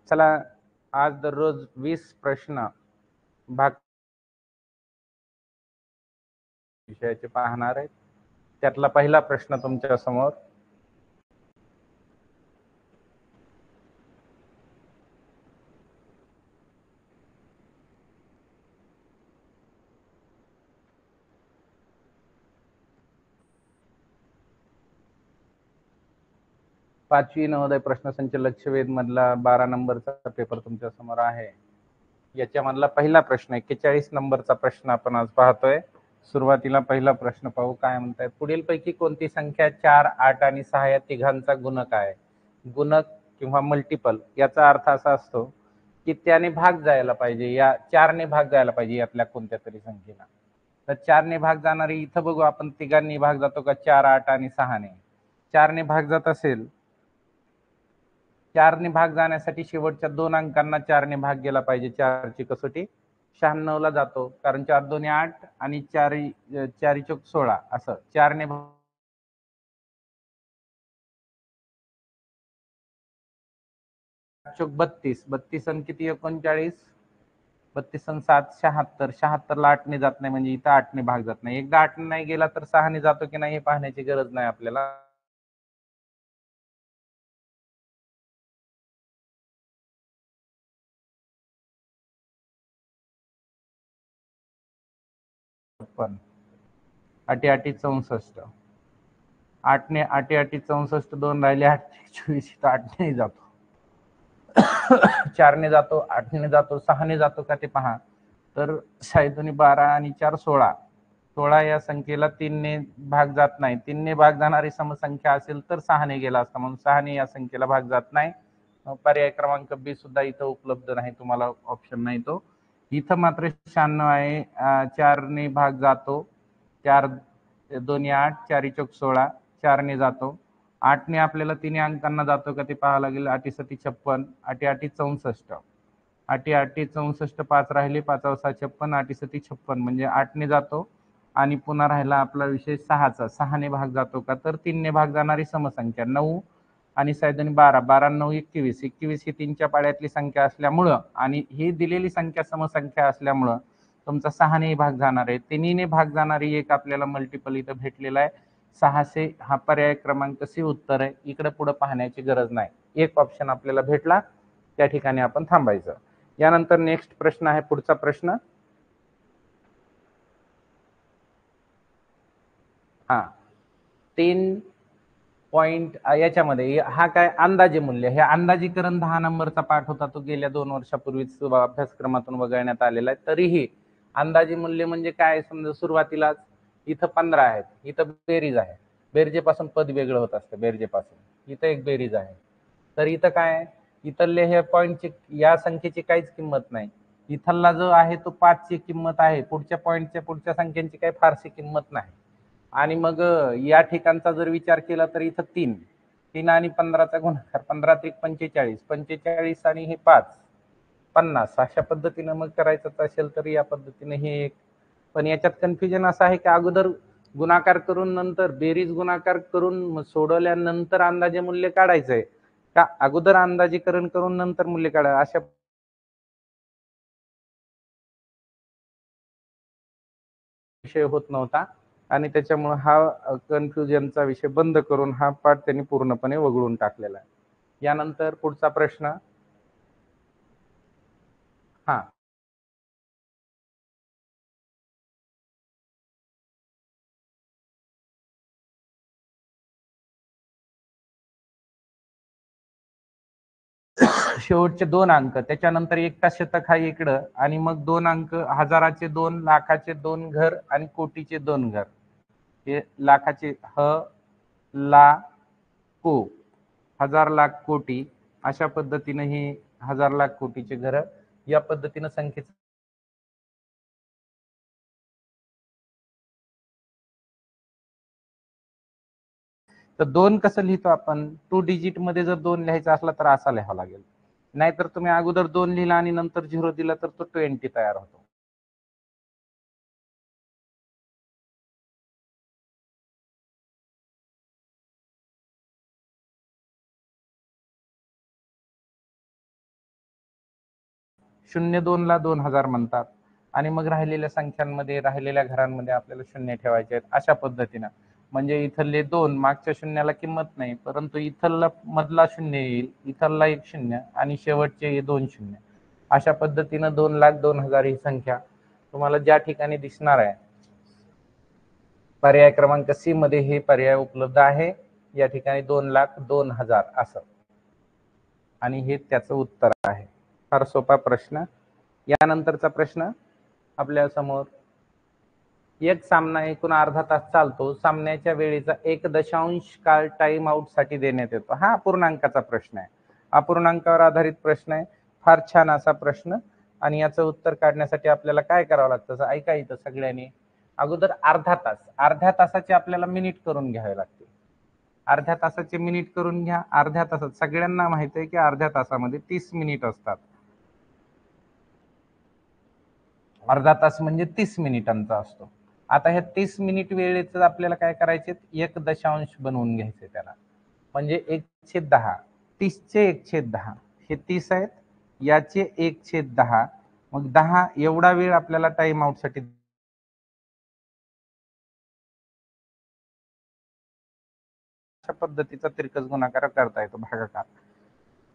चला, आज दररोज 20 प्रश्न भाग विषयाचे पाहणार आहेत. त्यातला पहिला प्रश्न तुमच्या समोर. पाचवी नवोदय प्रश्नसंच लक्षवेध मधला 12 नंबरचा पेपर तुमच्या समोर आहे. याच्यामधला पहिला प्रश्न 41 नंबरचा प्रश्न आपण आज पाहतोय. सुरुवातीला पहिला प्रश्न पाहू. काय म्हणताय, पुढीलपैकी कोणती संख्या 4, 8 आणि 6 या तिघांचा गुणक आहे? गुणक किंवा मल्टिपल याचा अर्थ असा असतो की त्याने भाग जायला पाहिजे, या 4 ने भाग जायला पाहिजे यातल्या कोणत्या तरी संख्येला. तर 4 ने भाग जाणारी इथं बघू आपण, तिघांनी भाग जातो का? 4, 8 आणि 6 ने. 4 ने भाग जात असेल, 4 ने भाग जाण्यासाठी शेवटच्या 2 अंकांना 4 ने भाग गेला पाहिजे. 4 ची कसोटी 96 ला जातो, कारण 4 2 8 आणि 4 4 चौक 16 असं 4 ने चौक 32, 32 आणि किती 39, 32 आणि 7 76, 76 ला 8 ने जात नाही, म्हणजे इथं 8 ने भाग जात नाही. एकदा 8 ने नाही गेला तर 6 ने जातो की नाही हे पाहण्याची गरज नाही आपल्याला. पण 8 8 64, 8 ने 8 8 64, 2 राहिले 8 24, तर 8 ने जातो. 4 ने जातो, 8 ने जातो, 6 ने जातो का ते पहा. तर 6 12 आणि 4 16, 16 या संख्येला 3 ने भाग जात नाही. 3 ने भाग जाणारी समसंख्या असेल तर 6 ने गेला असता, म्हणून 6 ने या संख्येला भाग जात नाही. पर्याय क्रमांक बी सुद्धा इथं उपलब्ध नाही, तुम्हाला ऑप्शन नाही तो. इथं मात्र 96 आहे. 4 ने भाग जातो, 4 2 8, 4 चौक 16, 4 ने जातो. 8 ने आपल्याला 3 अंकांना जातो का ते पाहावं लागेल. 8 7 56, 8 8 64, 8 8 64, 5 राहिले, 5 6 56, 8 7 56, म्हणजे 8 ने जातो. आणि पुन्हा राहिला आपला विषय 6चा. 6 ने भाग जातो का? तर 3 ने भाग जाणारी समसंख्या 9 आणि 7 12, 12 9 21, 21 ही 3च्या पाड्यातली संख्या असल्यामुळं आणि ही दिलेली संख्या समसंख्या असल्यामुळं तुमचा 6 ने भाग जाणार आहे. 3 ने भाग जाणारी एक आपल्याला मल्टिपल इथं भेटलेला आहे. 600 हा पर्याय क्रमांक सी उत्तर आहे. इकडे पुढे पाहण्याची गरज नाही. एक ऑप्शन आपल्याला भेटला, त्या ठिकाणी आपण थांबायचं. यानंतर नेक्स्ट प्रश्न आहे. पुढचा प्रश्न, हा 3 पॉइंट याच्यामध्ये हा काय अंदाजे मूल्य, हे अंदाजीकरण 10 नंबरचा पाठ होता, तो गेल्या 2 वर्षापूर्वीच अभ्यासक्रमातून वगळण्यात आलेला आहे. तरीही अंदाजे मूल्य म्हणजे काय, समजा सुरुवातीलाच इथं 15 आहेत, इथं बेरीज आहे, बेरजेपासून पद वेगळं होत असतं, बेरजेपासून इथं एक बेरीज आहे. तर इथं काय, इथले हे पॉईंटची या संख्येची काहीच किंमत नाही. इथला जो आहे तो 5 ची किंमत आहे, पुढच्या पॉईंटच्या पुढच्या संख्यांची काही फारशी किंमत नाही. आणि मग या ठिकाणचा जर विचार केला तर इथं 3 3 आणि 15चा गुणाकार, 15 3 45, 45 आणि हे 5 50, अशा पद्धतीनं मग करायचं असेल तर या पद्धतीने हे एक. पण याच्यात कन्फ्युजन असं आहे की अगोदर गुणाकार करून नंतर बेरीज गुणाकार करून सोडवल्यानंतर अंदाजे मूल्य काढायचंय का अगोदर अंदाजीकरण करून नंतर मूल्य काढा, अशा विषय होत नव्हता. आणि त्याच्यामुळे हा कन्फ्युजनचा विषय बंद करून हा पाठ त्यांनी पूर्णपणे वगळून टाकलेला आहे. यानंतर पुढचा प्रश्न, हा शेवटचे 2 अंक, त्याच्यानंतर एकटा शतक हा इकडं, आणि मग 2 अंक हजाराचे 2, लाखाचे 2 घर आणि कोटीचे 2 घर. हे लाखाचे ह ला को, हजार लाख कोटी, अशा पद्धतीने हे हजार लाख कोटीचे घर या पद्धतीने संख्येचं. तर 2 कसं लिहितो आपण, 2 डिजिट मध्ये जर 2 लिहायचा असला तर असा लिहावा लागेल. नाहीतर तुम्ही अगोदर 2 लिहिला आणि नंतर 0 दिला तर तो 20 तयार होतो. 02 ला 2000 म्हणतात आणि मग राहिलेल्या संख्यांमध्ये राहिलेल्या घरांमध्ये आपल्याला शून्य ठेवायचे आहेत अशा पद्धतीनं. म्हणजे इथले 2 मागच्या शून्याला किंमत नाही, परंतु इथला मधला शून्य येईल, इथला एक शून्य आणि शेवटचे हे 2 शून्य. अशा पद्धतीनं 2,02,000 ही संख्या तुम्हाला ज्या ठिकाणी दिसणार आहे पर्याय क्रमांक सी मध्ये हे पर्याय उपलब्ध आहे. या ठिकाणी 2,02,000 असं, आणि हे त्याचं उत्तर आहे. फार सोपा प्रश्न. यानंतरचा प्रश्न आपल्या समोर, एक सामना एकूण अर्धा तास चालतो, सामन्याच्या वेळेचा 1 काळ टाइम आउट साठी देण्यात येतो. हा अपूर्णांकाचा प्रश्न आहे, अपूर्णांकावर आधारित प्रश्न आहे. फार छान असा प्रश्न. आणि याचं उत्तर काढण्यासाठी आपल्याला काय करावं लागतं, ऐका इथं सगळ्यांनी. अगोदर अर्ध्या तासाचे आपल्याला मिनिट करून घ्यावे लागते. अर्ध्या तासाचे मिनिट करून घ्या. अर्ध्या तासात सगळ्यांना माहित आहे की अर्ध्या तासामध्ये 30 मिनिट असतात. अर्धा तास म्हणजे 30 मिनिटांचा असतो. आता ह्या 30 मिनिट वेळेचं आपल्याला काय करायचे, 1 बनवून घ्यायचे त्याला. म्हणजे 1/10, 30चे 1/10 हे 30 आहेत, याचे 1/10, मग 10 एवढा वेळ आपल्याला टाइम आउट साठी अशा पद्धतीचा तिरकस गुणाकार करता येतो.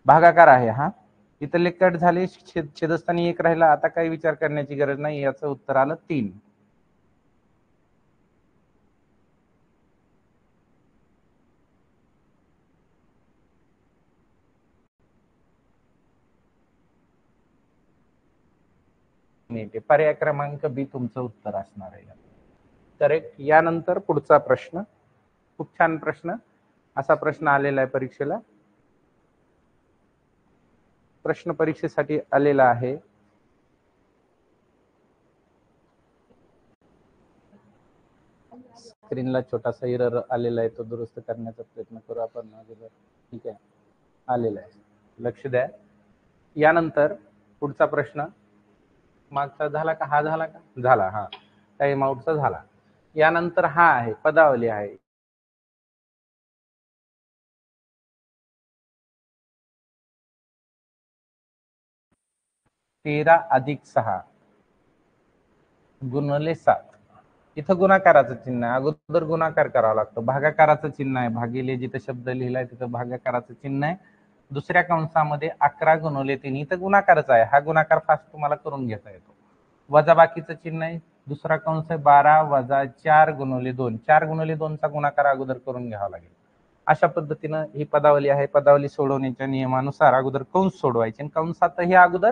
भागाकार आहे हा. इथले कट झाले, छेदस्थानी 1 राहिला. आता काही विचार करण्याची गरज नाही, याचं उत्तर आलं 3. पर्याय क्रमांक बी तुमचं उत्तर असणार आहे. करेक्ट. यानंतर पुढचा प्रश्न, खूप छान प्रश्न. असा प्रश्न आलेला आहे परीक्षेला, प्रश्न परीक्षेसाठी आलेला आहे. स्क्रीनला छोटासा एरर आलेला आहे, तो दुरुस्त करण्याचा प्रयत्न करू आपण अगोदर. ठीक आहे, आलेला आहे, लक्ष द्या. यानंतर पुढचा प्रश्न, मागचा झाला का, हा झाला का, झाला, हा टाइम आउटचा झाला. यानंतर हा आहे पदावली आहे. तेरा अधिक 6 गुणले 7. इथं गुणाकाराचं चिन्ह आहे, अगोदर गुणाकार करावा लागतो. भागाकाराचं चिन्ह आहे, भागिले जिथं शब्द लिहिलाय तिथं भागाकाराचं चिन्ह आहे. दुसऱ्या कंसामध्ये 11 गुणले 3, इथं गुणाकारच आहे. हा गुणाकार फास्ट तुम्हाला करून घेता येतो. वजाबाकीचं चिन्ह आहे, दुसरा कंस आहे 12 वजा 4 गुणले 2, 4 गुणले 2 चा गुणाकार अगोदर करून घ्यावा लागेल. अशा पद्धतीनं ही पदावली आहे. पदावली सोडवण्याच्या नियमानुसार अगोदर कंस सोडवायचे, आणि कंसात हे अगोदर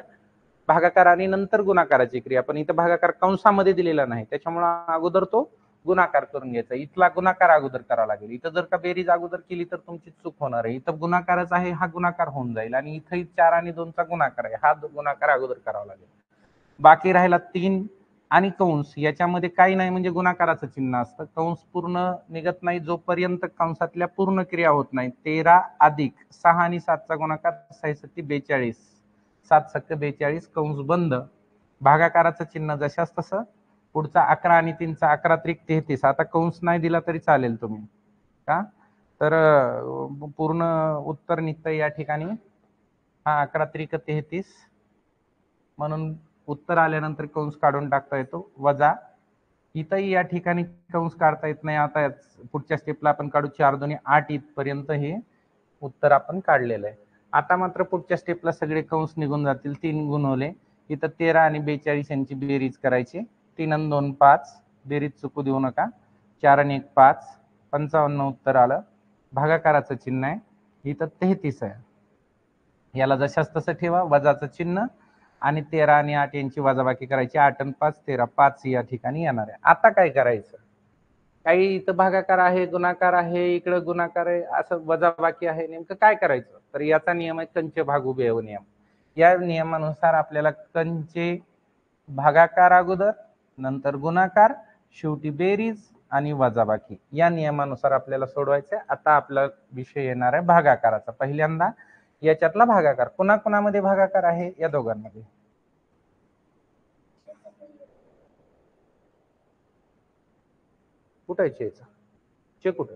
भागाकार आणि नंतर गुणाकाराची क्रिया. पण इथं भागाकार कंसामध्ये दिलेला नाही, त्याच्यामुळे अगोदर तो गुणाकार करून घ्यायचा. इथला गुणाकार अगोदर करावा लागेल. इथं जर का बेरीज अगोदर केली तर तुमची चूक होणार आहे. इथं गुणाकारच आहे, हा गुणाकार होऊन जाईल, आणि इथं 4 आणि 2 चा गुणाकार आहे, हा गुणाकार अगोदर करावा लागेल. बाकी राहिला 3 आणि कंस, याच्यामध्ये काही नाही, म्हणजे गुणाकाराचं चिन्ह असतं. कंस पूर्ण निघत नाही जोपर्यंत कंसातल्या पूर्ण क्रिया होत नाही. 13 अधिक 6 आणि 7 चा गुणाकार 6 42, 7 42 कंस बंद. भागाकाराचं चिन्ह जशाच तसं. पुढचा 11 आणि 3 चा 11 त्रिक 33. आता कंस नाही दिला तरी चालेल तुम्ही, का तर पूर्ण उत्तर निघतं या ठिकाणी. हा 11 त्रिक 33, म्हणून उत्तर आल्यानंतर कंस काढून टाकता येतो. वजा, इथंही या ठिकाणी कंस काढता येत नाही. आता पुढच्या स्टेपला आपण काढू. 4 2 8 इथपर्यंत हे उत्तर आपण काढलेलं आहे. आता मात्र पुढच्या स्टेपला सगळे कंस निघून जातील. 3 गुणवले, इथं 13 आणि 42 यांची बेरीज करायची. 3 आणि 2 5, बेरीज चुकू देऊ नका. 4 आणि 1 5, 55 उत्तर आलं. भागाकाराचं चिन्ह आहे, इथं 33 आहे. याला जशाच तसं ठेवा, वजाचं चिन्ह, आणि 13 आणि 8 यांची वजाबाकी करायची. 8 आणि 5 13, 5 या ठिकाणी येणार आहे. आता काय करायचं, काही इथं भागाकार आहे, गुणाकार आहे, इकडं गुणाकार आहे, असं वजाबाकी आहे, नेमकं काय करायचं. तर याचा नियम आहे कंचे भाग उभे नियम. या नियमानुसार आपल्याला कंचे भागाकार अगोदर, नंतर गुणाकार, शेवटी बेरीज आणि वजाबाकी, या नियमानुसार आपल्याला सोडवायचं. आता आपला विषय येणार आहे भागाकाराचा. पहिल्यांदा याच्यातला भागाकार, कोणाकोणामध्ये भागाकार आहे, या दोघांमध्ये. कुठे आहे चेचा, चे कुठे,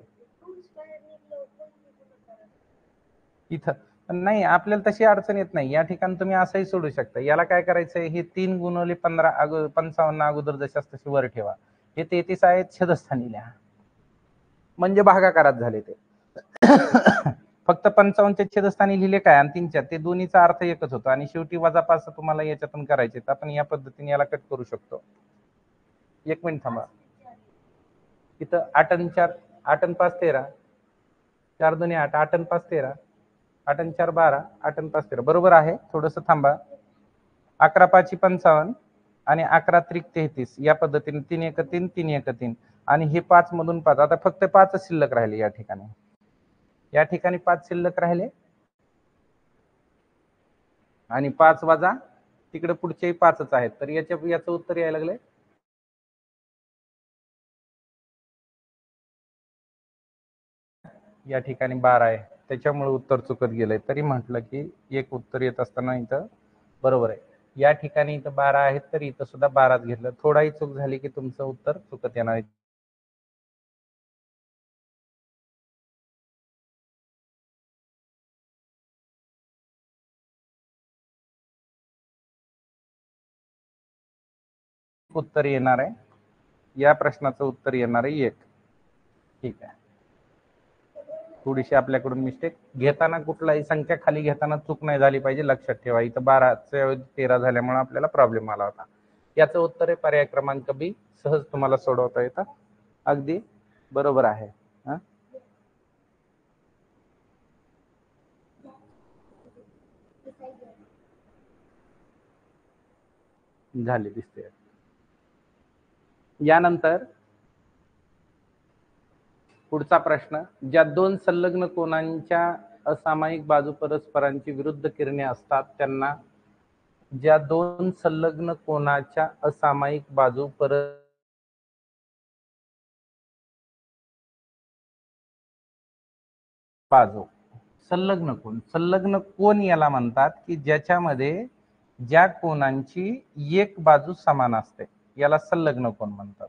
इथं नाही, आपल्याला तशी अडचण येत नाही. या ठिकाणी तुम्ही असंही सोडू शकता. याला काय करायचंय, हे 3 गुणवले 15 55 अगोदर जशास तशी वर ठेवा. हे 33 आहेत छेदस्थानी लिहा. म्हणजे भागाकारात झाले ते. फक्त 55 छेदस्थानी लिहिले काय आणि 3 ते दोन्हीचा अर्थ एकच होतो आणि शेवटी वजापास तुम्हाला याच्यातून करायचे. तर आपण या पद्धतीने याला कट करू शकतो. 1 मिनिट थांबा. इथं 8 आणि 4 8 आणि 5 13 4 2 8 8 आणि 5 13 8 आणि 4 12 8 आणि 5 13 बरोबर आहे. थोडस थांबा. 11 5 55 आणि 11 त्रिक 33 या पद्धतीने 3 1 3 3 1 3 आणि हे 5 मधून 5 आता फक्त 5 शिल्लक राहिले या ठिकाणी. या ठिकाणी 5 शिल्लक राहिले आणि 5 वजा तिकडे पुढचेही 5च आहेत. तर याचं उत्तर यायला लागले या ठिकाणी 12 आहे. त्याच्यामुळे उत्तर चुकत गेलंय. तरी म्हटलं की एक उत्तर येत असताना इथं बरोबर आहे. या ठिकाणी इथं 12 आहेत तर इथं सुद्धा 12च घेतलं. थोडाही चूक झाली की तुमचं उत्तर चुकत येणार आहे. उत्तर येणार आहे. या प्रश्नाचं उत्तर येणार आहे 1. ठीक आहे. थोडीशी आपल्याकडून मिस्टेक घेताना कुठलाही संख्या खाली घेताना चूक नाही झाली पाहिजे, लक्षात ठेवा. इथं 12 13 झाल्यामुळे आपल्याला प्रॉब्लेम आला होता. याचं उत्तर आहे पर्याय क्रमांक बी. सहज तुम्हाला सोडवता येतं. अगदी बरोबर आहे. झाले दिसते. यानंतर पुढचा प्रश्न, ज्या 2 संलग्न कोनांच्या असामायिक बाजू परस्परांची विरुद्ध किरणे असतात त्यांना ज्या 2 संलग्न कोनाच्या असामायिक बाजू बाजू संलग्न कोन याला म्हणतात की ज्याच्यामध्ये ज्या कोनांची एक बाजू समान असते याला संलग्न कोन म्हणतात.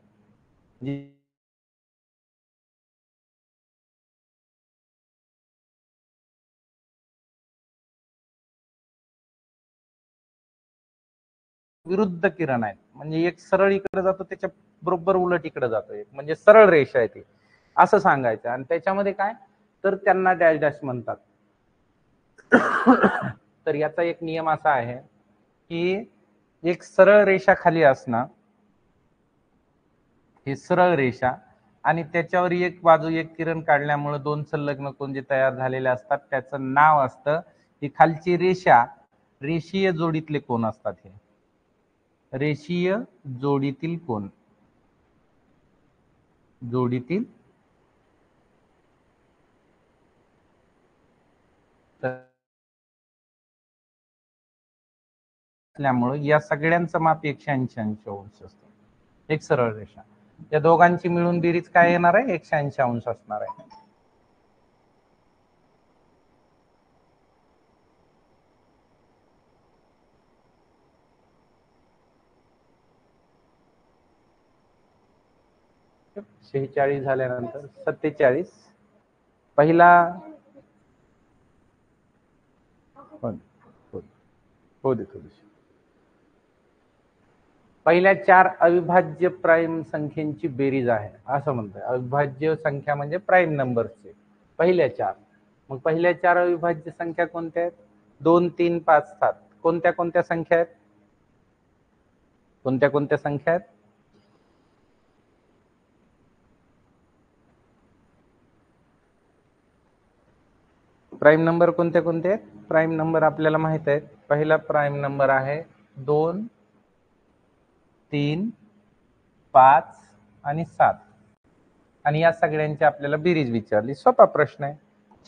विरुद्ध किरण आहेत म्हणजे एक सरळ इकडे जातो त्याच्या बरोबर उलट इकडे जातो, एक म्हणजे सरळ रेषा आहे ती असं सांगायचं. आणि त्याच्यामध्ये काय तर त्यांना डॅश डॅश म्हणतात. तर याचा एक नियम असा आहे की एक सरळ रेषा खाली असणं, ही सरळ रेषा आणि त्याच्यावर एक बाजू एक किरण काढल्यामुळे 2 संलग्न कोन जे तयार झालेले असतात त्याचं नाव असतं, ही खालची रेषा रेषीय जोडीतले कोन असतात. हे रेषीय जोडीतील कोन, जोडीतील असल्यामुळे या सगळ्यांचं माप 180 अंश असतं. एक सरळ रेषा या दोघांची मिळून बेरीज काय येणार आहे 180 अंश असणार आहे. शेहेचाळीस झाल्यानंतर 47 पहिला हो दे थोडीशी. पहिल्या 4 अविभाज्य प्राईम संख्येची बेरीज आहे असं म्हणतोय. अविभाज्य संख्या म्हणजे प्राईम नंबरचे पहिल्या 4. मग पहिल्या 4 अविभाज्य संख्या कोणत्या आहेत? 2 3 5 7. कोणत्या कोणत्या संख्या आहेत? कोणत्या कोणत्या संख्या आहेत? प्राईम नंबर कोणते कोणते आहेत? प्राईम नंबर आपल्याला माहित आहेत. पहिला प्राईम नंबर आहे 2 3 5 आणि 7 आणि या सगळ्यांची आपल्याला बेरीज विचारली. सोपा प्रश्न आहे,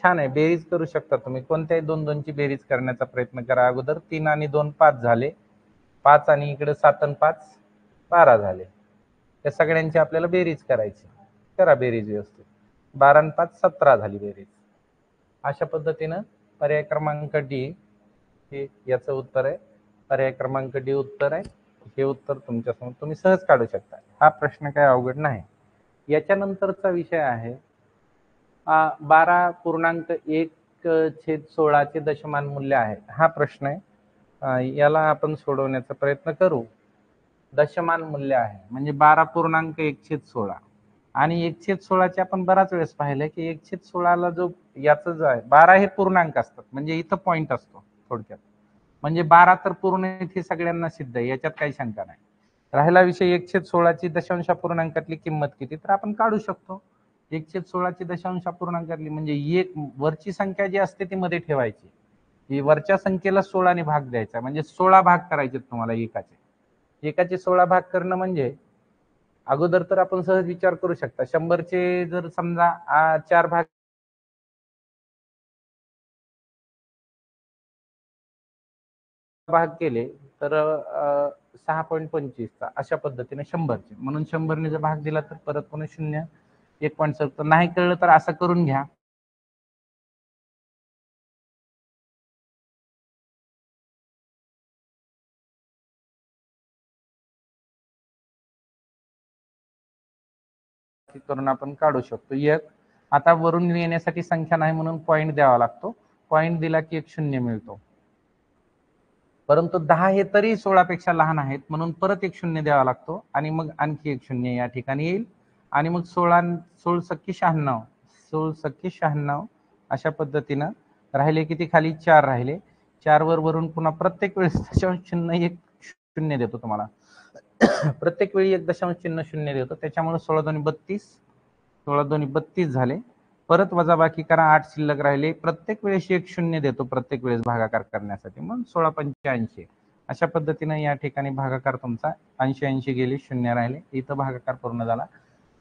छान आहे. बेरीज करू शकता तुम्ही. कोणत्याही 2 2 ची बेरीज करण्याचा प्रयत्न करा. अगोदर 3 आणि 2 5 झाले, 5 आणि इकडे 7 आणि 5 12 झाले. या सगळ्यांची आपल्याला बेरीज करायची. करा बेरीज व्यवस्थित. 12 आणि 5 17 झाली बेरीज. अशा पद्धतीनं पर्याय क्रमांक डी हे याचं उत्तर आहे. पर्याय क्रमांक डी उत्तर आहे. हे उत्तर तुमच्यासमोर तुम्ही सहज काढू शकता. हा प्रश्न काय अवघड नाही. याच्यानंतरचा विषय आहे 12.1 1/16 चे दशमान मूल्य आहे, हा प्रश्न आहे. याला आपण सोडवण्याचा प्रयत्न करू. दशमान मूल्य आहे म्हणजे 12.1/16 आणि 1/16 चे आपण बराच वेळेस पाहिलं की 1/16 ला जो याचं जो आहे 12 हे पूर्णांक असतात, म्हणजे इथं पॉइंट असतो थोडक्यात. म्हणजे 12 तर पूर्ण हे सगळ्यांना सिद्ध आहे, याच्यात काही शंका नाही. राहिला विषय 1/16 ची दशांशापूर्णांकातली किंमत किती, तर आपण काढू शकतो. 1/16 ची दशांशापूर्णांकातली म्हणजे एक वरची संख्या जी असते ती मध्ये ठेवायची, ही वरच्या संख्येला 16 ने भाग द्यायचा, म्हणजे 16 भाग करायचे तुम्हाला एकाचे 16 भाग करणं म्हणजे अगोदर तर आपण सहज विचार करू शकता 100 चे जर समजा 4 भाग केले तर 6.25 चा अशा पद्धतीने 100 चे, म्हणून 100 ने जर भाग दिला तर परत पुन्हा 0 1.70. नाही कळलं तर असं करून घ्या. करून आपण काढू शकतो. एक आता वरून येण्यासाठी संख्या नाही म्हणून पॉइंट द्यावा लागतो. पॉइंट दिला की एक 0 मिळतो. परंतु 10 हे तरी 16 पेक्षा लहान आहेत म्हणून परत एक 0 द्यावा लागतो आणि मग आणखी एक 0 या ठिकाणी येईल आणि मग 16 16 96 अशा पद्धतीनं राहिले. किती खाली 4 राहिले. 4 वरून पुन्हा प्रत्येक वेळेस दशांश चिन्ह एक 0 देतो तुम्हाला. प्रत्येक वेळी एक दशांश चिन्ह 0 देतो, त्याच्यामुळे 16 2 32 16 2 32 झाले. परत वजाबाकी करा, 8 शिल्लक राहिले. प्रत्येक वेळेस एक 0 देतो प्रत्येक वेळेस भागाकार करण्यासाठी, मग 16 85 अशा पद्धतीने या ठिकाणी भागाकार तुमचा 80 गेले, 0 राहिले. इथं भागाकार पूर्ण झाला.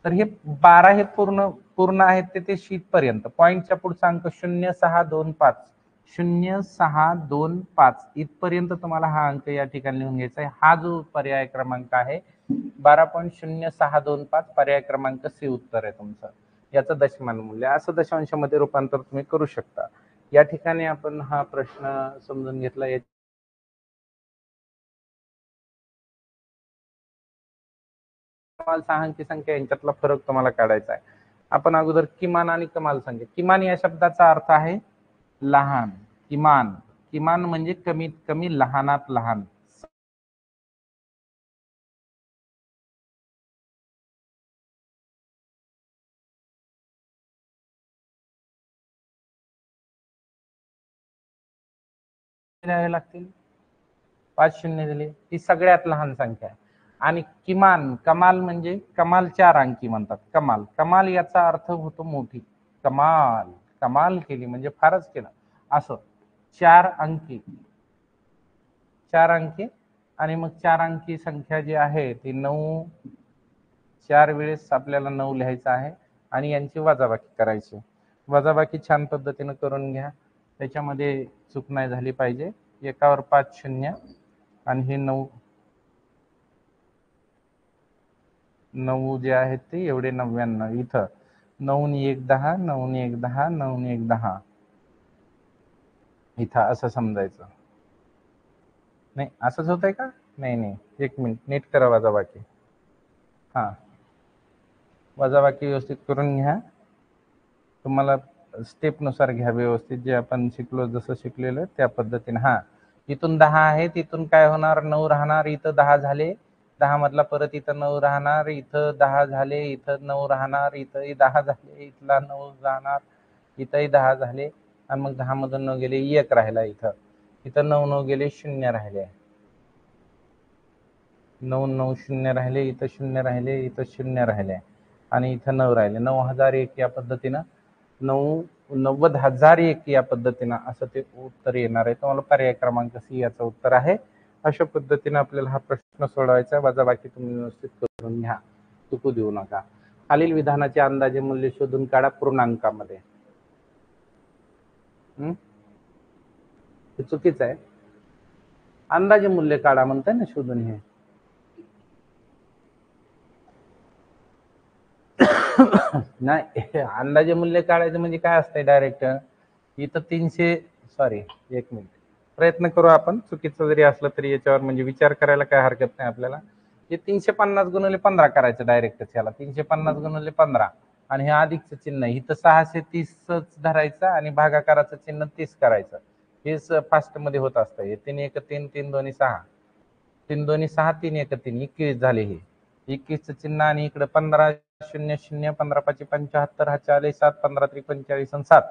तर हे 12 हे पूर्ण आहेत ते शीट पर्यंत. पॉइंटच्या पुढचा अंक 0625 0625 इथपर्यंत तुम्हाला हा अंक या ठिकाणी लिहून घ्यायचा आहे. हा जो पर्याय क्रमांक आहे 12.0625 पर्याय क्रमांक सी उत्तर आहे तुमचं. याचं दशमान मूल्य असं दशांशामध्ये रूपांतर तुम्ही करू शकता. या ठिकाणी आपण हा प्रश्न समजून घेतला. कमाल सहांकी संख्या यांच्यातला फरक तुम्हाला काढायचा आहे. आपण अगोदर किमान आणि कमाल संख्या. किमान या शब्दाचा अर्थ आहे लहान. किमान किमान म्हणजे कमीत कमी लहानात लहान. द्यावे लागतील. 5 शून्य दिले, ही सगळ्यात लहान संख्या आहे. आणि किमान कमाल म्हणजे कमाल 4 अंकी म्हणतात. कमाल कमाल याचा अर्थ होतो मोठी. कमाल कमाल केली म्हणजे फारच केलं असं. 4 अंकी 4 अंकी आणि मग 4 अंकी संख्या जी आहे ती 9 4 वेळेस आपल्याला 9 लिहायचं आहे आणि यांची वजाबाकी करायची. वजाबाकी छान पद्धतीने करून घ्या, त्याच्यामध्ये चूक नाही झाली पाहिजे. एकावर 5 शून्य आणि हे 9 जे आहेत ते एवढे 99. इथं 9 नी 1 10 9 नी 1 10 9 नी 1 10 इथं असं समजायचं. नाही असंच होतंय का? नाही एक मिनिट नीट करा वजाबाकी. हा वजाबाकी व्यवस्थित करून घ्या. तुम्हाला स्टेप नुसार घ्या व्यवस्थित, जे आपण शिकलो जसं शिकलेलं त्या पद्धतीने. हा इथून 10 आहे, तिथून काय होणार 9 राहणार. इथं 10 झाले, 10 मधला परत इथं 9 राहणार, इथं 10 झाले, इथं 9 राहणार, इथंही 10 झाले, इथला 9 राहणार, इथंही 10 झाले आणि मग 10 मधून 9 गेले 1 राहिला. इथं 9 9 गेले 0 राहिले. 9 9 0 राहिले, इथं 0 राहिले, इथं 0 राहिले आणि इथं 9 राहिले. 9001 या पद्धतीनं 90,001 या पद्धतीनं असं ते उत्तर येणार आहे. तुम्हाला पर्याय क्रमांक सी याचं उत्तर आहे. अशा पद्धतीने आपल्याला हा प्रश्न सोडवायचा आहे. वजाबाकी तुम्ही व्यवस्थित करून घ्या, चुकू देऊ नका. खालील विधानाचे अंदाजे मूल्य शोधून काढा पूर्णांकामध्ये. हे चुकीचं आहे. अंदाजे मूल्य काढा म्हणताय ना शोधून. हे नाही, अंदाजे मूल्य काढायचं म्हणजे काय असतंय डायरेक्ट इथं 300 सॉरी एक मिनिट प्रयत्न करू आपण. चुकीचं जरी असलं तरी याच्यावर म्हणजे विचार करायला काय हरकत नाही आपल्याला. हे 350 गुणिले 15 करायचं डायरेक्टच. याला 350 गुणिले 15 आणि हे अधिकचं चिन्ह इथं 630च धरायचं आणि भागाकाराचं चिन्ह 30 करायचं. हेच फास्ट मध्ये होत असतं. हे 3 1 3 3 2 6 3 2 6 3 1 3 21 झाले. हे 21चं चिन्ह आणि इकडे 15 0 0 15 5 75 हा 40 7 15 3 45 आणि 7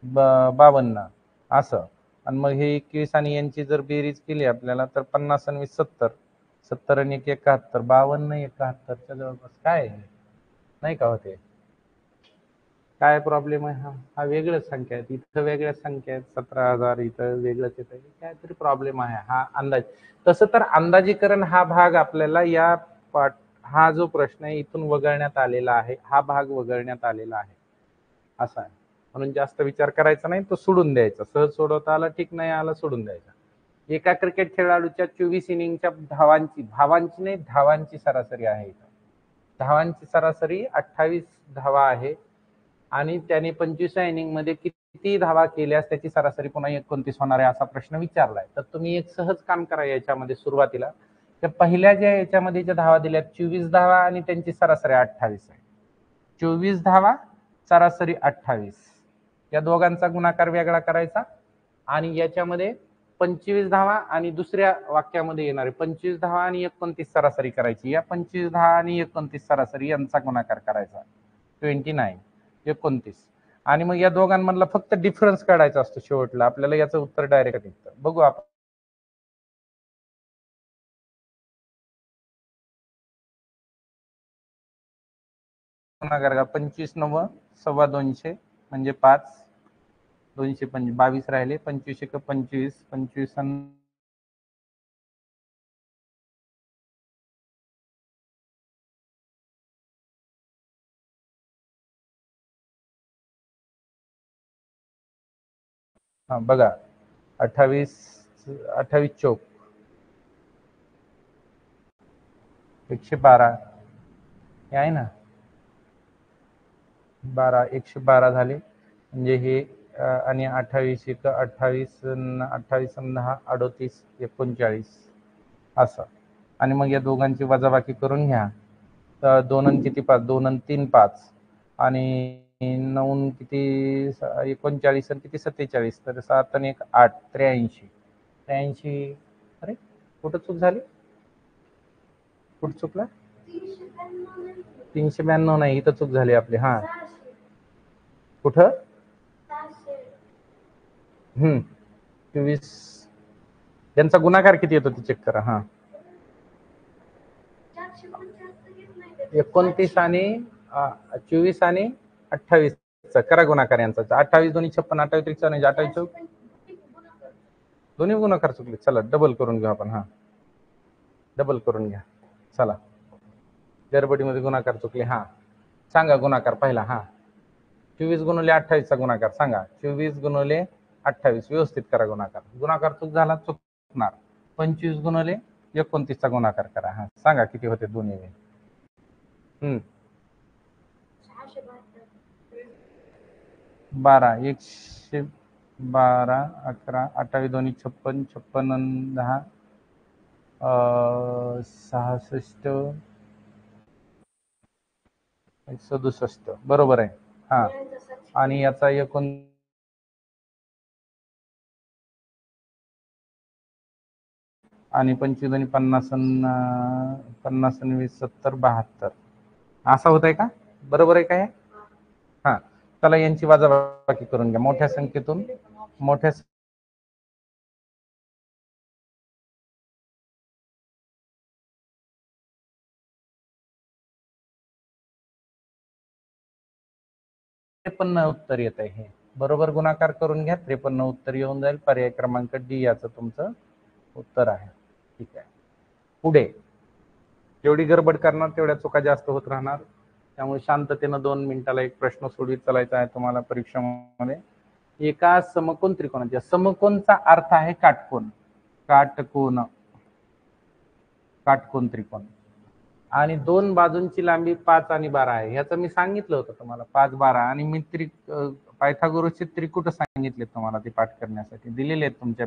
52 असं. आणि मग हे 21 आणि यांची जर बेरीज केली आपल्याला तर 50 आणि 20 70 70 आणि 1 71 52 71च्या जवळपास काय नाही का होते. काय प्रॉब्लेम आहे हा हा वेगळ्याच संख्या आहेत, इथं वेगळ्याच संख्या आहेत, 17,000 इथं वेगळंच येत आहे, काहीतरी प्रॉब्लेम आहे हा अंदाज. तसं तर अंदाजीकरण हा भाग आपल्याला या पाठ हा जो प्रश्न आहे इथून वगळण्यात आलेला आहे, हा भाग वगळण्यात आलेला आहे असा आहे. म्हणून जास्त विचार करायचा नाही, तो सोडून द्यायचा. सहज सोडवता आला ठीक, नाही आला सोडून द्यायचा. एका क्रिकेट खेळाडूच्या 24 इनिंगच्या धावांची नाही धावांची सरासरी आहे इथं. धावांची सरासरी 28 धावा आहे आणि त्याने 25व्या इनिंग मध्ये किती धावा केल्यास त्याची सरासरी पुन्हा 29 होणार आहे असा प्रश्न विचारलाय. तर तुम्ही एक सहज काम करा याच्यामध्ये सुरुवातीला. त्या पहिल्या ज्या याच्यामध्ये ज्या धावा दिल्यात 24 धावा आणि त्यांची सरासरी 28 आहे. 24 धावा सरासरी 28, या दोघांचा गुणाकार वेगळा करायचा आणि याच्यामध्ये 25 धावा आणि दुसऱ्या वाक्यामध्ये येणारे 25 धावा आणि 29 सरासरी करायची. या 25 धावा आणि 29 सरासरी यांचा गुणाकार करायचा 29 29 आणि मग या दोघांमधला फक्त डिफरन्स काढायचा असतो शेवटला. आपल्याला याचं उत्तर डायरेक्ट निघतं. बघू आपण. गुणाकार का 25 9 सव्वा 200 म्हणजे 5 222 राहिले. 25 1 25 25 हा बघा 28 28 चौक 112 हे आहे ना 12 112 झाले म्हणजे हे आणि 28 1 28 28 10 38 39 असं. आणि मग या दोघांची वजाबाकी करून घ्या. तर 2 आणि किती 5 2 आणि 3 5 आणि 9 किती 39 आणि किती 47 तर 7 आणि 1 8 83 83. अरे कुठं चूक झाली, कुठं चुकला 392 नाही इथं चूक झाली आपली. हा कुठं 24 यांचा गुणाकार किती येतो ते चेक करा. हा 29 आणि 24 आणि 28 करा गुणाकार यांचा. 28 2 56 28 94 28 दोन्ही गुणाकार चुकले. चला डबल करून घेऊ आपण. हा डबल करून घ्या. चला गडबडीमध्ये गुणाकार चुकले. हा सांगा गुणाकार पहिला. हा 24 गुणिले 28 चा गुणाकार सांगा. 24 गुणिले 28 व्यवस्थित करा गुणाकार. गुणाकार चूक झाला चुकणार. 25 गुणिले 29 चा गुणाकार करा. हा सांगा किती होते दोन्ही. 12 112 11 28 2 56 56 10 66 67 बरोबर आहे. हा आणि याचा एकूण आणि 25 आणि 50 50 आणि 20 70 72 असा होत आहे का? बरोबर आहे काय? हा चला यांची वजाबाकी करून घ्या. मोठ्या संख्येतून मोठ्या त्रेपन्न उत्तर येत आहे. हे बरोबर गुणाकार करून घ्या. 53 उत्तर येऊन जाईल. पर्याय क्रमांक डी याचं तुमचं उत्तर आहे. ठीक आहे. पुढे जेवढी गडबड करणार तेवढ्या चुका जास्त होत राहणार. त्यामुळे शांततेनं 2 मिनिटाला एक प्रश्न सोडवित चालायचा आहे तुम्हाला परीक्षेमध्ये. एका समकोन त्रिकोणाच्या समकोनचा अर्थ आहे काटकोन. काटकोन काटकोन त्रिकोण आणि 2 बाजूंची लांबी 5 आणि 12 आहे. ह्याचं मी सांगितलं होतं तुम्हाला 5 12 आणि मी पायथागोरसचे त्रिकुट सांगितले तुम्हाला ते पाठ करण्यासाठी दिलेले आहेत तुमच्या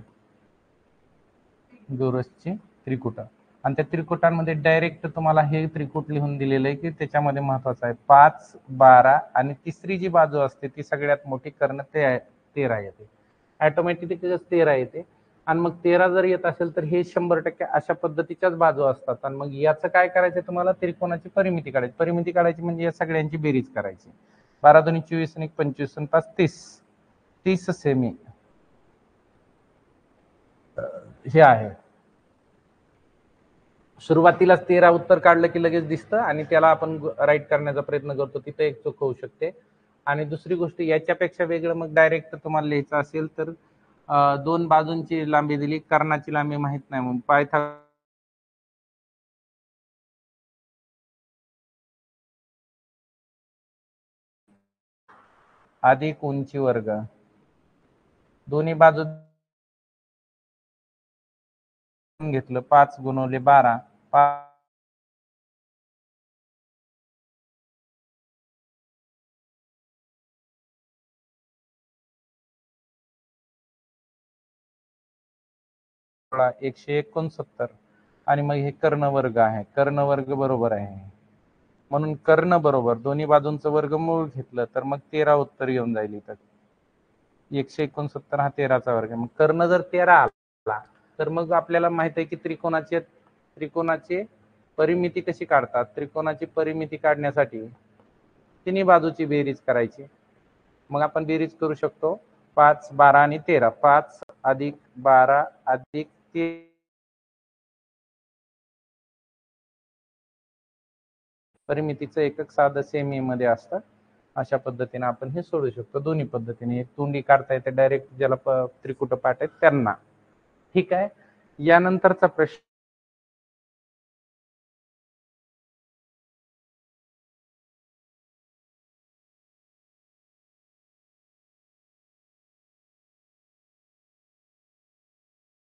गोरसचे त्रिकुट. आणि त्या त्रिकुटांमध्ये डायरेक्ट तुम्हाला हे त्रिकूट लिहून दिलेलं आहे की त्याच्यामध्ये महत्वाचं आहे 5, 12 आणि तिसरी जी बाजू असते ती सगळ्यात मोठी कर्ण ते आहे 13 येते. ऑटोमॅटिकली 13 येते. आणि मग 13 जर येत असेल तर हे 100% अशा पद्धतीच्याच बाजू असतात. आणि मग याचं काय करायचं, तुम्हाला त्रिकोणाची परिमिती काढायची. परिमिती काढायची म्हणजे या सगळ्यांची बेरीज करायची. 12 दोन्ही 24 आणि 25 आणि 5 30. 30 सेमी हे आहे. सुरुवातीलाच 13 उत्तर काढलं की लगेच दिसतं आणि त्याला आपण राईट करण्याचा प्रयत्न करतो, तिथे एक चूक होऊ शकते. आणि दुसरी गोष्ट याच्यापेक्षा वेगळं मग डायरेक्ट तुम्हाला लिहायचं असेल तर दोन बाजूंची लांबी दिली, कर्णाची लांबी माहित नाही, मग पायथा अधिक उंची वर्ग, दोन्ही बाजू घेतलं 5 गुणवले 12, 169 आणि मग हे कर्ण वर्ग आहे. कर्ण वर्ग बरोबर आहे, म्हणून कर्ण बरोबर दोन्ही बाजूंचं वर्गमूळ घेतलं तर मग 13 उत्तर येऊन जाईल इथं. 169 हा 13चा वर्ग. मग कर्ण जर 13 आला तर मग आपल्याला माहित आहे की त्रिकोणाचे परिमिती कशी काढतात. त्रिकोणाची परिमिती काढण्यासाठी तिन्ही बाजूची बेरीज करायची. मग आपण बेरीज करू शकतो 5, 12 आणि 13. 5 अधिक 12 अधिक 13 परिमितीचं एकक साधं सेमी मध्ये असतं. अशा पद्धतीने आपण हे सोडू शकतो दोन्ही पद्धतीने. एक तोंडी काढता येते डायरेक्ट, ज्याला त्रिकुट पाठ आहेत त्यांना. ठीक आहे. यानंतरचा प्रश्न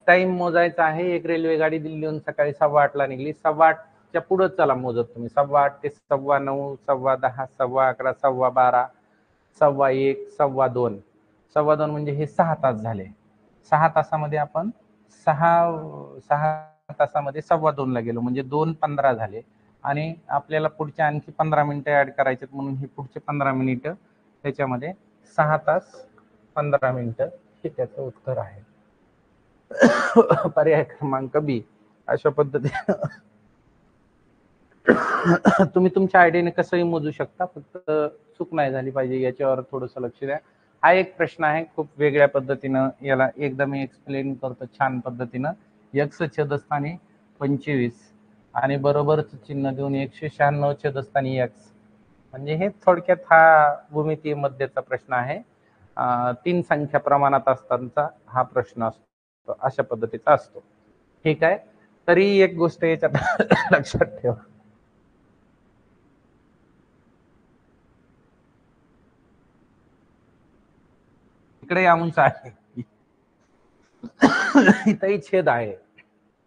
टाइम मोजायचा आहे. एक रेल्वे गाडी दिल्लीहून सकाळी 8:15 निघली. 8:15च्या पुढे चला मोजत तुम्ही. 8:15 ते 9:15, 10:15, 11:15, 12:15, 1:15, 2:15. 2:15 म्हणजे हे 6 तास झाले. 6 तासामध्ये आपण 6 तासामध्ये 2:15 ला गेलो म्हणजे 2:15 झाले. आणि आपल्याला पुढचे आणखी 15 मिनिटं ऍड करायचे, म्हणून हे पुढचे 15 मिनिटं त्याच्यामध्ये 6 तास 15 मिनिटं हे त्याचं उत्तर आहे. पर्याय क्रमांक बी. अशा पद्धतीने तुम्ही तुमच्या आयडियाने कसंही मोजू शकता, फक्त चूक नाही झाली पाहिजे याच्यावर थोडंसं लक्ष द्या. हा एक प्रश्न आहे खूप वेगळ्या पद्धतीनं, याला एकदा मी एक्सप्लेन करतो छान पद्धतीनं. x छेदस्थानी 25 आणि बरोबरच चिन्ह देऊन 196 छेदस्थानी x, म्हणजे हे थोडक्यात हा भूमितीय मध्येचा प्रश्न आहे. 3 संख्या प्रमाणात असताना हा प्रश्न असतो, अशा पद्धतीचा असतो. ठीक आहे. तरी एक गोष्ट याच्यात लक्षात ठेवा, इकडे अंश आहे, इथंही छेद आहे,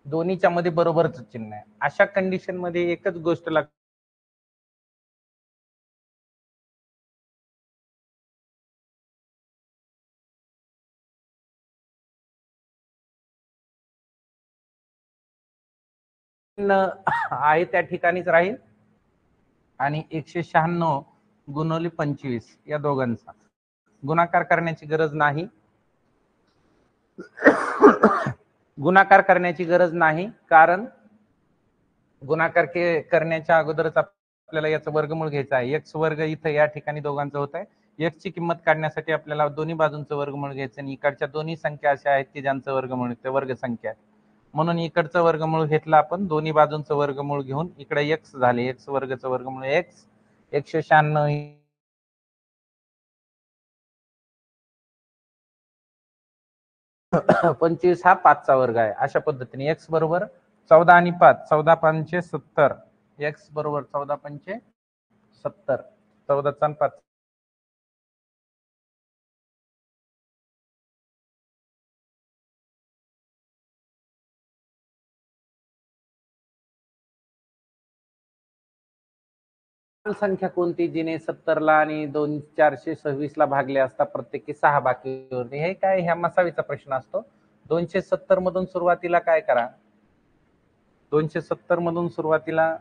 दोन्हीच्या मध्ये बरोबरच चिन्ह आहे. अशा कंडिशन मध्ये एकच गोष्ट आहे त्या ठिकाणीच राहील. आणि 196 गुणवले 25 या दोघांचा गुणाकार करण्याची गरज नाही. गुणाकार करण्याची गरज नाही, कारण गुणाकार करण्याच्या अगोदरच आपल्याला याचं वर्गमूळ घ्यायचं आहे. एक्स वर्ग इथं या ठिकाणी दोघांचं होत आहे. एक्स ची किंमत काढण्यासाठी आपल्याला दोन्ही बाजूंचं वर्गमूळ घ्यायचं आणि इकडच्या दोन्ही संख्या अशा आहेत की ज्यांचं वर्गमूळ ते वर्ग संख्या आहे. म्हणून इकडचं वर्गमूळ घेतलं आपण, दोन्ही बाजूंचं वर्गमूळ घेऊन इकडे एक्स झाले, एक्स वर्गचं वर्गमूळ एक्स. 196 25 हा 5चा वर्ग आहे. अशा पद्धतीने एक्स बरोबर 14 आणि 5, 14 पंचे 70. एक्स बरोबर 14 पंचे 70, 14 आणि 5. संख्या कोणती जिने 70 ला आणि 426 ला भागले असता प्रत्येकी 6 बाकी होते? हे काय, ह्या मसावीचा प्रश्न असतो. 270 मधून सुरुवातीला काय करा, 270 मधून सुरुवातीला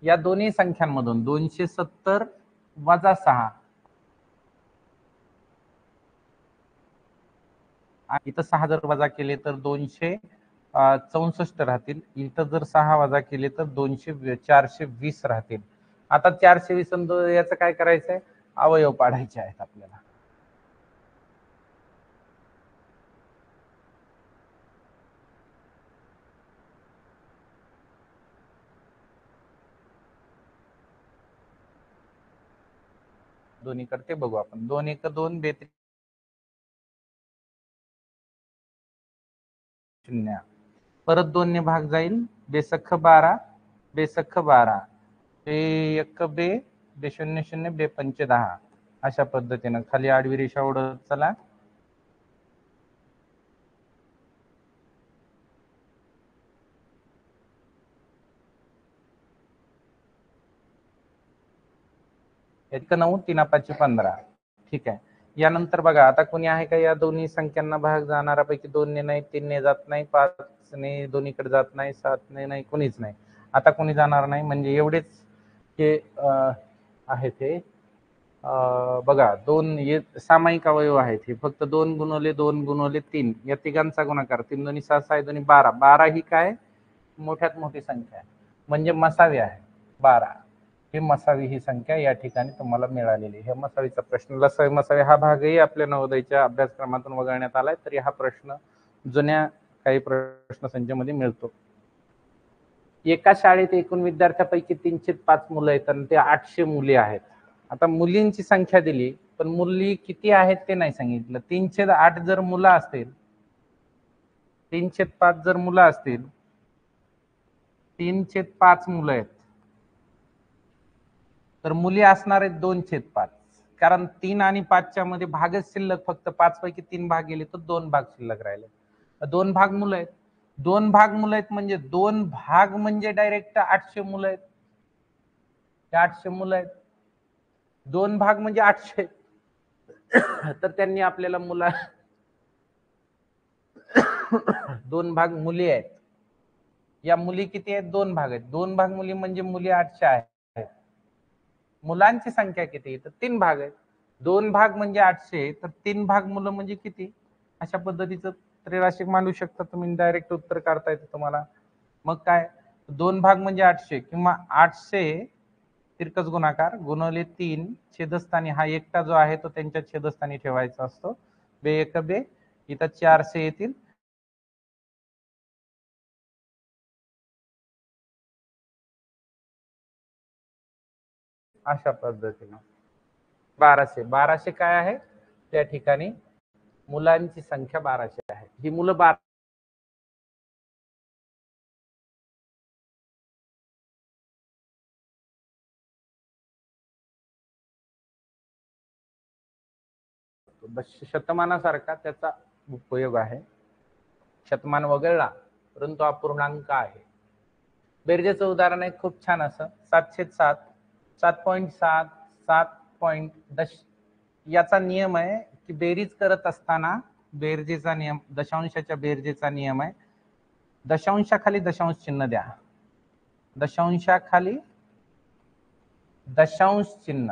या दोन्ही संख्यांमधून 270 वजा 6, इथं 6 जर वजा केले तर 264 राहतील. इथं जर 6 वजा केले तर 420 राहतील. आता 420 याचं काय करायचंय, अवयव पाडायचे आहेत आपल्याला. दोन्ही करते बघू आपण. 2 1 2 2 0, परत 2 ने भाग जाईल, बेसख्ख 12, बेसख्ख 12, बे 1 बे, बे 0 0, बे 5 10. अशा पद्धतीनं खाली आडवी रेषा ओढत चला. एक 9 3 5 15. ठीक आहे. यानंतर बघा, आता कोणी आहे का या दोन्ही संख्यांना भाग जाणाऱ्यापैकी? 2 ने नाही, 3 ने जात नाही, 5 ने दोन्हीकडे जात नाही, 7 ने नाही, कोणीच नाही. आता कोणी जाणार नाही, म्हणजे एवढेच हे आहे ते. बघा, 2 सामायिक अवयव आहेत. हे फक्त 2 गुणवले 2 गुणवले 3 या तिघांचा गुणाकार. 3 दोन्ही 6, 6 दोन्ही 12. 12 ही काय मोठ्यात मोठी संख्या आहे, म्हणजे मसावी आहे 12. ही मसावी ही संख्या या ठिकाणी तुम्हाला मिळालेली. हे मसावीचा प्रश्न, लसावी मसावी हा भागही आपल्या नवोदयच्या अभ्यासक्रमातून वगळण्यात आलाय, तरी हा प्रश्न जुन्या काही प्रश्न संचामध्ये मिळतो. एका शाळेत एकूण विद्यार्थ्यांपैकी 305 मुलं आहेत आणि ते 800 मुली आहेत. आता मुलींची संख्या दिली, पण मुली किती आहेत ते नाही सांगितलं. 308 जर मुलं असतील, 305 जर मुलं असतील, 305 मुलं आहेत, तर मुली असणार आहेत 205. कारण 3 आणि 5च्या मध्ये भागच शिल्लक, फक्त 5 पैकी 3 भाग गेले तर 2 भाग शिल्लक राहिले. 2 भाग मुलं आहेत, 2 भाग मुलं आहेत, म्हणजे 2 भाग म्हणजे डायरेक्ट 800 मुलं आहेत. 800 मुलं आहेत, 2 भाग म्हणजे 800. तर त्यांनी आपल्याला मुला 2 भाग मुली आहेत. या मुली किती आहेत? 2 भाग आहेत. 2 भाग मुली म्हणजे मुली 800 आहेत. मुलांची संख्या किती? तर 3 भाग आहेत. 2 भाग म्हणजे 800, तर 3 भाग मुलं म्हणजे किती? अशा पद्धतीचं त्रिराशिक मांडू शकता तुम्ही, डायरेक्ट उत्तर काढता येतं तुम्हाला. मग काय, 2 भाग म्हणजे 800 किंवा 800 तिरकस गुणाकार गुणवले 3 छेदस्थानी, हा एकटा जो आहे तो त्यांच्या छेदस्थानी ठेवायचा असतो. बे 1 बे, इथं 400 येतील. अशा पद्धतीनं 1200 काय आहे त्या ठिकाणी? मुलांची संख्या 1200 आहे. ही मुलं 12 शतमानासारखा त्याचा उपयोग आहे. शतमान वगळला, परंतु अपूर्णांक आहे. बेरजेचं उदाहरण आहे खूप छान असं, 7/7, 7.7, 7. याचा नियम आहे की बेरीज करत असताना बेरजेचा नियम, दशांशाच्या बेरजेचा नियम आहे, दशांशाखाली दशांश चिन्ह द्या. दशांशाखाली दशांश चिन्ह.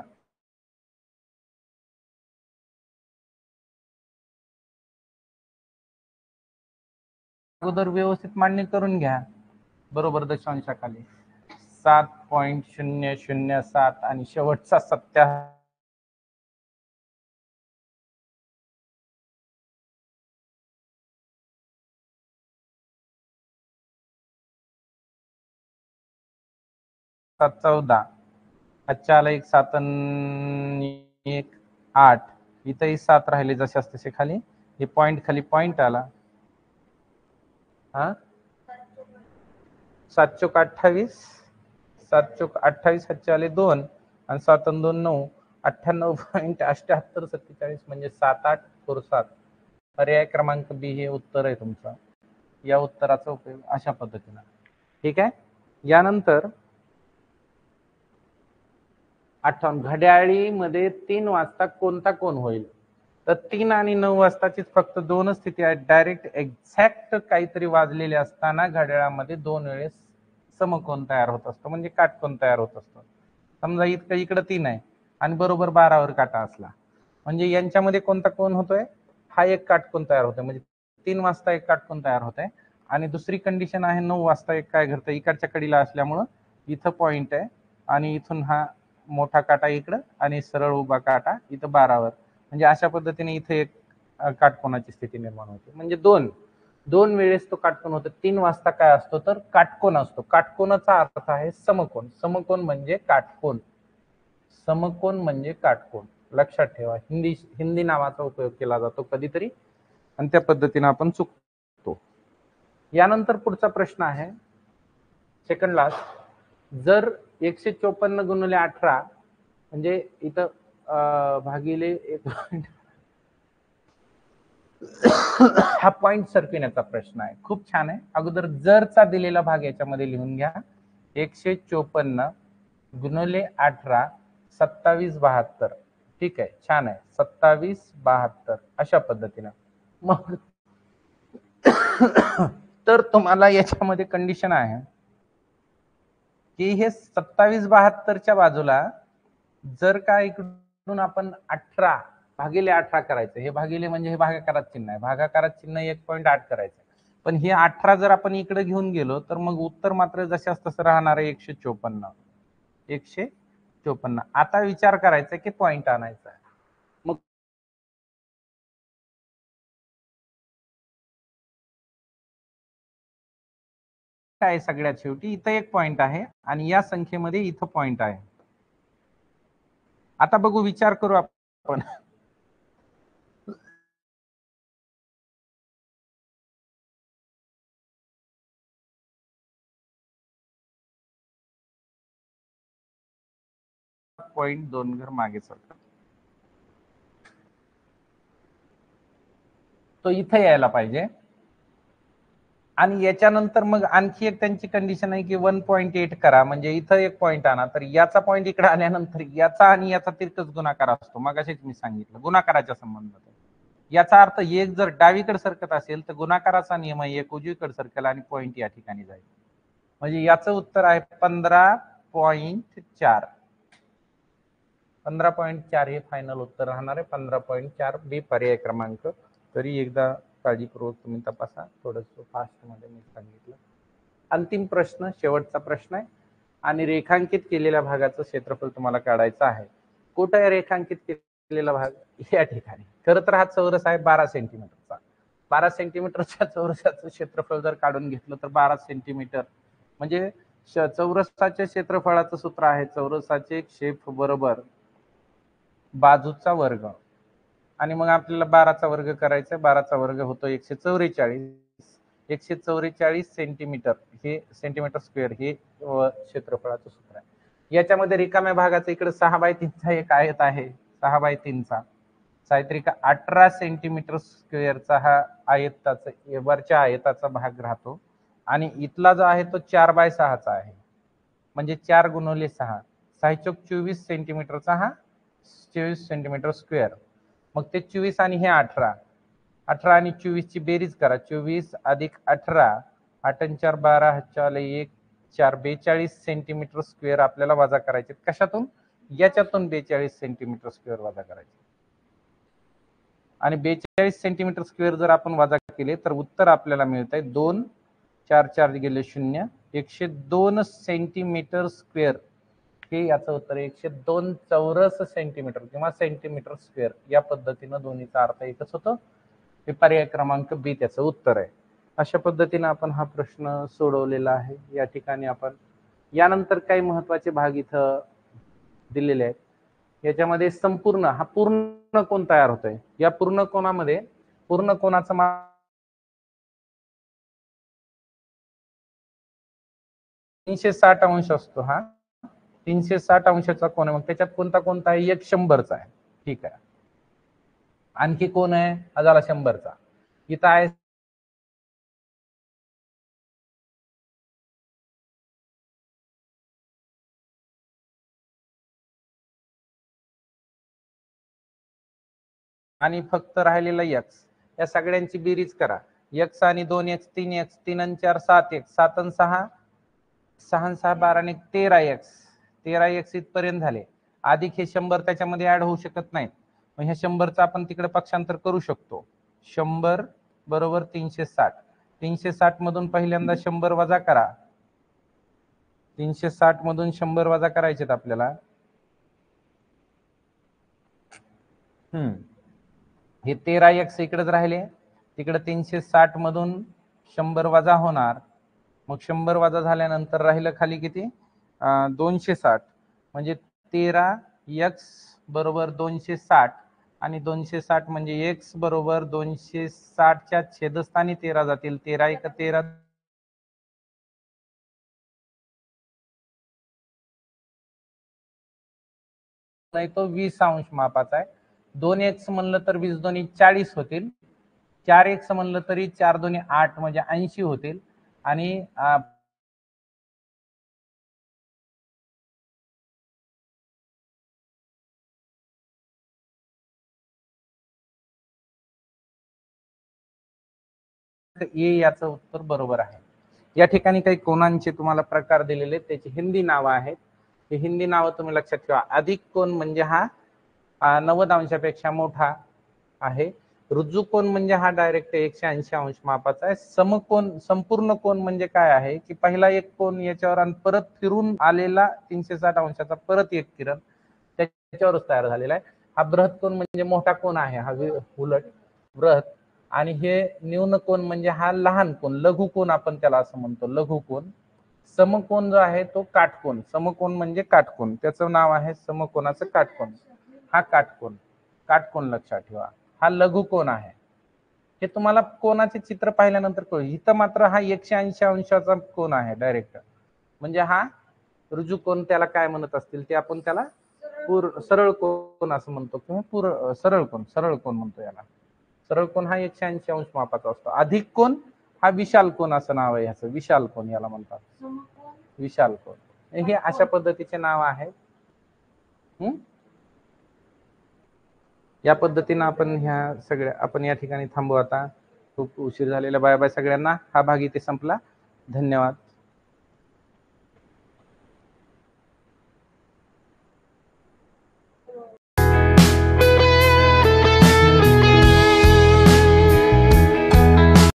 अगोदर व्यवस्थित मांडणी करून घ्या. बरोबर, दशांशाखाली 7.007 आणि शेवटचा 70. सात 14, 5 आला 1, 7 1 8. इथंही 7 राहिले जशाच तसे खाली. हे पॉइंट खाली पॉइंट आला. हा 7 चोक 28, 7 चोक 28, 7 आले 2 आणि 7 2 9, 98.7847, म्हणजे 7 8 4 7. पर्याय क्रमांक बी हे उत्तर आहे तुमचं. या उत्तराचा उपयोग अशा पद्धतीनं. ठीक आहे. यानंतर 58, घड्याळीमध्ये 3 वाजता कोणता कोण होईल? तर 3 आणि 9 वाजताचीच फक्त दोनच स्थिती आहेत. डायरेक्ट एक्झॅक्ट काहीतरी वाजलेले असताना घड्याळामध्ये 2 वेळेस समकोन तयार होत असतो, म्हणजे काटकोन तयार होत असतो. समजा इतकं इकडं 3 आहे आणि बरोबर 12 वर काटा असला, म्हणजे यांच्यामध्ये कोणता कोन होतोय? हा एक काटकोन तयार होतोय, म्हणजे 3 वाजता एक काटकोन तयार होत आहे. आणि दुसरी कंडिशन आहे 9 वाजता एक काय घडतं, इकडच्या कडीला असल्यामुळं इथं पॉइंट आहे आणि इथून हा मोठा काटा इकडं आणि सरळ उभा काटा इथं 12 वर, म्हणजे अशा पद्धतीने इथे एक काटकोनाची स्थिती निर्माण होते. म्हणजे दोन वेळेस तो काटकोन होतो. 3 वाजता काय असतो तर काटकोन असतो. काटकोनाचा अर्थ आहे समकोन. समकोन म्हणजे काटकोन. समकोन म्हणजे काटकोन. लक्षात ठेवा. हिंदी नावाचा उपयोग केला जातो कधीतरी आणि त्या पद्धतीने आपण चुकतो. यानंतर पुढचा प्रश्न आहे सेकंड लास्ट. जर 154 गुणिले 18 म्हणजे इथं भागिले 1 हा पॉइंट सरकविण्याचा प्रश्न आहे. खूप छान आहे. अगोदर जरचा दिलेला भाग याच्यामध्ये लिहून घ्या. 154 गुणिले 18 2772. ठीक आहे, छान आहे. 2772 अशा पद्धतीनं. मग तर तुम्हाला याच्यामध्ये कंडिशन आहे की हे 2772च्या बाजूला जर का इकडून आपण 18 भागिले 18 करायचं, हे भागिले म्हणजे हे भागाकारात चिन्ह आहे, भागाकारात चिन्ह 1.8 करायचं. पण हे 18 जर आपण इकडे घेऊन गेलो तर मग उत्तर मात्र जशास तसं राहणार आहे 154. 154. आता विचार करायचा की पॉइंट आणायचा. मग काय सगळ्यात शेवटी इथं एक पॉइंट आहे आणि या संख्येमध्ये इथं पॉइंट आहे. आता बघू, विचार करू आपण. पॉइंट 2 घर मागे सरका, तो इथे यायला पाहिजे. आणि याच्यानंतर मग आणखी एक त्यांची कंडिशन आहे की 1.8 करा, म्हणजे इथं एक पॉइंट आणा. तर याचा पॉइंट इकडे आल्यानंतर याचा आणि याचा तिरकस गुणाकार असतो, मगाशीच मी सांगितलं गुणाकाराच्या संबंधात. याचा अर्थ एक जर डावीकडे सरकत असेल तर गुणाकाराचा नियम आहे एक उजवीकडे सरकेल आणि पॉइंट या ठिकाणी जाईल. म्हणजे याचं उत्तर आहे 15.4. 15.4 हे फायनल उत्तर राहणार आहे. 15.4 बी पर्याय क्रमांक. तरी एकदा काळजीपूर्वक तुम्ही तपासा, थोडस फास्ट मध्ये मी सांगितलं. अंतिम प्रश्न, शेवटचा प्रश्न आहे आणि रेखांकित केलेल्या भागाचं क्षेत्रफळ तुम्हाला काढायचं आहे. कुठे आहे रेखांकित केलेला भाग? या ठिकाणी. खरं तर हा चौरस आहे 12 सेंटीमीटरचा. 12 सेंटीमीटरच्या चौरसाचं क्षेत्रफळ जर काढून घेतलं तर 12 सेंटीमीटर म्हणजे चौरसाच्या क्षेत्रफळाचं सूत्र आहे चौरसाचे क्षेत्र बरोबर बाजूचा वर्ग. आणि मग आपल्याला 12चा वर्ग करायचा. 12चा वर्ग होतो 144. 144 सेंटीमीटर हे सेंटीमीटर स्क्वेअर हे क्षेत्रफळाचं सूत्र आहे. याच्यामध्ये रिकाम्या भागाचा इकडे 6/3चा एक आयत आहे. 6/3चा साहित्रिक 18 सेंटीमीटर स्क्वेअरचा हा आयताचा वरच्या आयताचा भाग राहतो आणि इथला जो आहे तो 4/6चा आहे, म्हणजे 4 गुणिले 6 6 24 सेंटीमीटरचा हा 24 सेंटीमीटर स्क्वेअर. मग ते 24 आणि हे 18. 18 आणि 24 ची बेरीज करा. 24 अधिक 18, 8 आणि 4 12, 1 4 42 सेंटीमीटर स्क्वेअर आपल्याला वजा करायचे. कशातून? याच्यातून 42 सेंटीमीटर स्क्वेअर वजा करायचे. आणि 42 सेंटीमीटर स्क्वेअर जर आपण वजा केले तर उत्तर आपल्याला मिळत आहे 2 4 4 गेले 0 102 सेंटीमीटर स्क्वेअर. हे याचं उत्तर 102 चौरस सेंटीमीटर किंवा सेंटीमीटर स्क्वेअर. या पद्धतीनं दोन्हीचा अर्थ एकच होतो. हे पर्याय क्रमांक बी त्याचं उत्तर आहे. अशा पद्धतीने आपण हा प्रश्न सोडवलेला आहे. या ठिकाणी आपण यानंतर काही महत्वाचे भाग इथं दिलेले आहेत. याच्यामध्ये संपूर्ण हा पूर्ण कोन तयार होतोय. या पूर्ण कोनामध्ये पूर्ण कोनाचा 360 अंश असतो. हा 360 अंशाचा कोन आहे. मग त्याच्यात कोणता कोणता आहे? एक 100चा आहे. ठीक आहे. आणखी कोण आहे? हा झाला 100चा. इथं आहे आणि फक्त राहिलेला x, या सगळ्यांची बेरीज करा. x आणि 2x 3x 3 आणि 4 7x 7 आणि 6 6 आणि 6 12 आणि 13x इथपर्यंत झाले. अधिक हे 100 त्याच्यामध्ये ऍड होऊ शकत नाहीत. मग ह्या 100चं आपण तिकडे पक्षांतर करू शकतो. 100 बरोबर 360. 360 मधून पहिल्यांदा 100 वजा करा. 360 मधून 100 वजा करायचेत आपल्याला. हे 13x इकडेच राहिले. तिकडे 360 मधून 100 वजा होणार. मग 100 वजा झाल्यानंतर राहिलं खाली किती? 260. म्हणजे 13x बरोबर 260 आणि 260 म्हणजे x बरोबर 260च्या छेदस्थानी 13 जातील. 13 1 13 नाही तो 20 अंश मापाचा आहे. 2x म्हणलं तर 20 दोन्ही 40 होतील. 4x म्हणलं तरी 4 दोन्ही 8 म्हणजे 80 होतील. आणि याचं उत्तर बरोबर आहे. या ठिकाणी काही कोनांचे तुम्हाला प्रकार दिलेले, त्याची हिंदी नावं आहेत. हे हिंदी नावं तुम्ही लक्षात ठेवा. अधिक कोन म्हणजे हा 90 अंशापेक्षा मोठा आहे. रुजू कोन म्हणजे हा डायरेक्ट 180 अंश मापाचा आहे. समकोन संपूर्ण कोन म्हणजे काय आहे की पहिला एक कोन याच्यावर आणि परत फिरून आलेला 360 अंशाचा परत एक किरण त्याच्यावरच तयार झालेला आहे. हा बृहत कोन म्हणजे मोठा कोन आहे, हा उलट बृहत. आणि हे न्यून कोन म्हणजे हा लहान कोन, लघु कोन आपण त्याला असं म्हणतो, लघु कोन. समकोन जो आहे तो काटकोन. समकोन म्हणजे काटकोन, त्याचं नाव आहे समकोनाचं काटकोन. हा काटकोन, काटकोन लक्षात ठेवा. हा लघु कोन आहे. हे तुम्हाला कोनाचे चित्र पाहिल्यानंतर कळेल. इथं मात्र हा 180 अंशाचा कोन आहे डायरेक्ट. म्हणजे हा रुजू कोन त्याला काय म्हणत असतील ते आपण त्याला सरळ कोन असं म्हणतो, किंवा सरळ कोन म्हणतो याला. सरळ कोन हा 180 अंश मापाचा असतो. अधिक कोन हा विशाल कोन असं नाव आहे ह्याचं. विशाल कोन याला म्हणतात, विशाल कोन. हे अशा पद्धतीचे नाव आहे. या पद्धतीने आपण या ठिकाणी थांबू आता. खूप उशीर झालेला. बाय बाय सगळ्यांना. हा भाग इथे संपला. धन्यवाद.